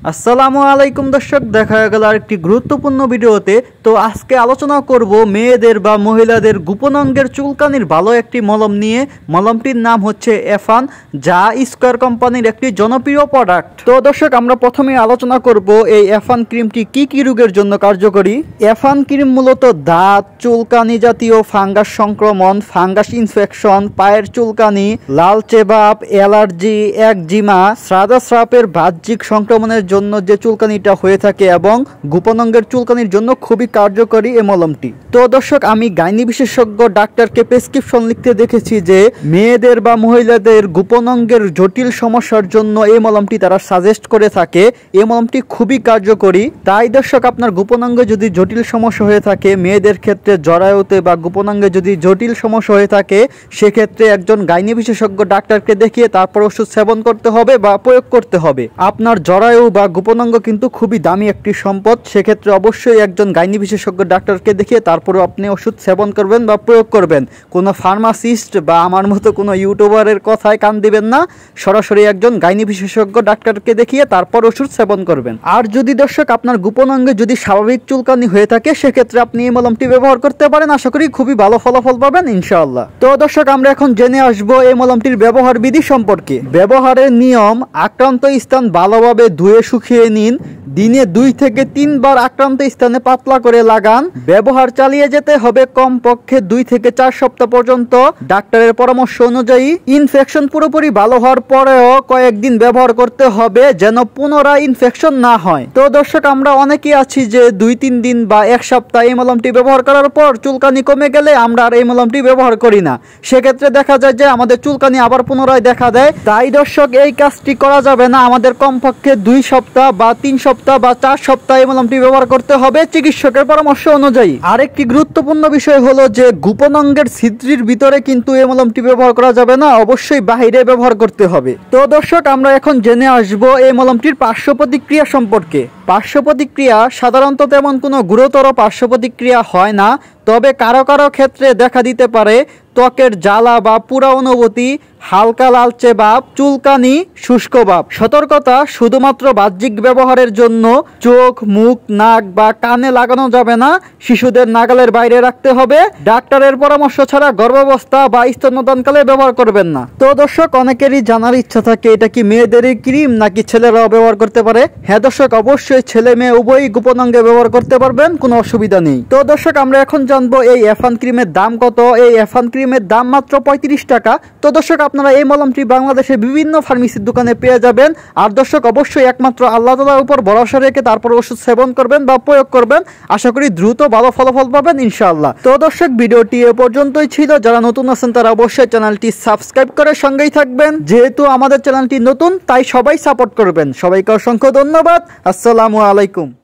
আসসালামু আলাইকুম দর্শক, দেখা গেল আরেকটি গুরুত্বপূর্ণ ভিডিওতে। তো আজকে আলোচনা করব মেয়েদের বা মহিলাদের গোপন অঙ্গের চুলকানির ভালো একটি মলম নিয়ে। মলমটির নাম হচ্ছে এফান, যা স্কয়ার কোম্পানির একটি জনপ্রিয় প্রোডাক্ট। তো দর্শক, আমরা প্রথমে আলোচনা করব এই এফান ক্রিমটি কি কি রোগের জন্য কার্যকরী। এফান ক্রিম মূলত দাঁত, চুলকানি জাতীয় ফাঙ্গাস সংক্রমণ, ফাঙ্গাস ইনফেকশন, পায়ের চুলকানি, লালচে ভাব, অ্যালার্জি, একজিমা, স্রাবের বাহ্যিক সংক্রমণের জন্য যে চুলকানিটা হয়ে থাকে এবং গোপন অঙ্গের চুলকানির জন্য খুবই কার্যকরী এই মলমটি। তো দর্শক, আমি গাইনি বিশেষজ্ঞ ডাক্তারকে প্রেসক্রিপশন লিখতে দেখেছি যে মেয়েদের বা মহিলাদের গোপন অঙ্গের জটিল সমস্যার জন্য এই মলমটি তারা সাজেস্ট করে থাকে। এই মলমটি খুবই কার্যকরী। তাই দর্শক, আপনার গোপন অঙ্গে যদি জটিল সমস্যা হয়ে থাকে, মেয়েদের ক্ষেত্রে জরায়ুতে বা গোপন অঙ্গে যদি জটিল সমস্যা হয়ে থাকে, সেক্ষেত্রে একজন গাইনি বিশেষজ্ঞ ডাক্তারকে দেখিয়ে তারপর ওষুধ সেবন করতে হবে বা প্রয়োগ করতে হবে। আপনার জরায়ু বা গোপন অঙ্গ কিন্তু খুবই দামি একটি সম্পদ। সেক্ষেত্রে অবশ্যই একজন গাইনি বিশেষজ্ঞ ডাক্তারকে দেখিয়ে তারপরে আপনি ওষুধ সেবন করবেন বা প্রয়োগ করবেন। কোনো ফার্মাসিস্ট বা আমার মতো কোনো ইউটিউবারের কথায় কান দিবেন না। সরাসরি একজন গাইনি বিশেষজ্ঞ ডাক্তারকে দেখিয়ে তারপর ওষুধ সেবন করবেন। আর যদি দর্শক আপনার গোপন অঙ্গে যদি স্বাভাবিক চুলকানি হয়ে থাকে, সেক্ষেত্রে আপনি এই মলমটি ব্যবহার করতে পারেন। আশা করি খুবই ভালো ফলাফল পাবেন ইনশাআল্লাহ। তো দর্শক, আমরা এখন জেনে আসবো এই মলমটির ব্যবহার বিধি সম্পর্কে। ব্যবহারের নিয়ম: আক্রান্ত স্থান ভালোভাবে ধুয়ে শুকিয়ে নিন। দিনে 2 থেকে 3 বার আক্রান্ত স্থানে পাতলা করে লাগান। ব্যবহার চালিয়ে যেতে হবে কমপক্ষে 2 থেকে 4 সপ্তাহ পর্যন্ত ডাক্তারের পরামর্শ অনুযায়ী। ইনফেকশন পুরোপুরি ভালো হওয়ার পরেও কয়েকদিন ব্যবহার করতে হবে, যেন পুনরায় ইনফেকশন না হয়। তো দর্শক, আমরা অনেকেই আছি যে 2-3 দিন বা 1 সপ্তাহ এই মলমটি ব্যবহার করার পর চুলকানি কমে গেলে আমরা আর এই মলমটি ব্যবহার করি না। সেক্ষেত্রে দেখা যায় যে আমাদের চুলকানি আবার পুনরায় দেখা দেয়। তাই দর্শক, এই কাজটি করা যাবে না। আমাদের কমপক্ষে 2 সপ্তাহ বা 3 সপ্তাহ বা 4 সপ্তাহ এই মলমটি ব্যবহার করতে হবে চিকিৎসকের পরামর্শ অনুযায়ী। আরেকটি গুরুত্বপূর্ণ বিষয় হলো যে গোপন অঙ্গের ছিদ্রির ভিতরে কিন্তু এই মলমটি ব্যবহার করা যাবে না, অবশ্যই বাহিরে ব্যবহার করতে হবে। তো দর্শক, আমরা এখন জেনে আসবো এই মলমটির পার্শ্ব প্রতিক্রিয়া সম্পর্কে। পার্শ্ব প্রতিক্রিয়া সাধারণত তেমন কোনো গুরুতর পার্শ্ব প্রতিক্রিয়া হয় না, তবে কারো কারো ক্ষেত্রে দেখা দিতে পারে ত্বকের জ্বালা বা পুরা অনুভূতি, হালকা লালচে ভাব, চুলকানি, শুষ্ক ভাব। সতর্কতা: শুধুমাত্র বাহ্যিক ব্যবহারের জন্য। চোখ, মুখ, নাক বা কানে লাগানো যাবে না। শিশুদের নাগালের বাইরে রাখতে হবে। ডাক্তারের পরামর্শ ছাড়া গর্ভাবস্থা বা স্তন্যদানকালে ব্যবহার করবেন না। তো দর্শক, অনেকেরই জানার ইচ্ছা থাকে এটা কি মেয়েদেরই ক্রিম নাকি ছেলেরাও ব্যবহার করতে পারে। হ্যাঁ দর্শক, অবশ্যই ছেলে মেয়ে উভয়ই গোপন অঙ্গে ব্যবহার করতে পারবেন, কোনো অসুবিধা নেই। তো দর্শক, আমরা এখন জানবো এই এফান ক্রিমের দাম কত। এই এফান ক্রিমের দাম মাত্র 35 টাকা। তো দর্শক, আপনারা এই মলমটি বাংলাদেশে বিভিন্ন ফার্মেসির দোকানে পেয়ে যাবেন। আর দর্শক, অবশ্যই একমাত্র আল্লাহ তাআলার উপর ভরসা রেখে তারপর ওষুধ সেবন করবেন বা প্রয়োগ করবেন। আশা করি দ্রুত ভালো ফলাফল পাবেন ইনশাআল্লাহ। তো দর্শক, ভিডিওটি এ পর্যন্তই ছিল। যারা নতুন আছেন তারা অবশ্যই চ্যানেলটি সাবস্ক্রাইব করে সঙ্গেই থাকবেন। যেহেতু আমাদের চ্যানেলটি নতুন, তাই সবাই সাপোর্ট করবেন। সবাইকে অসংখ্য ধন্যবাদ। আসসালামু আলাইকুম।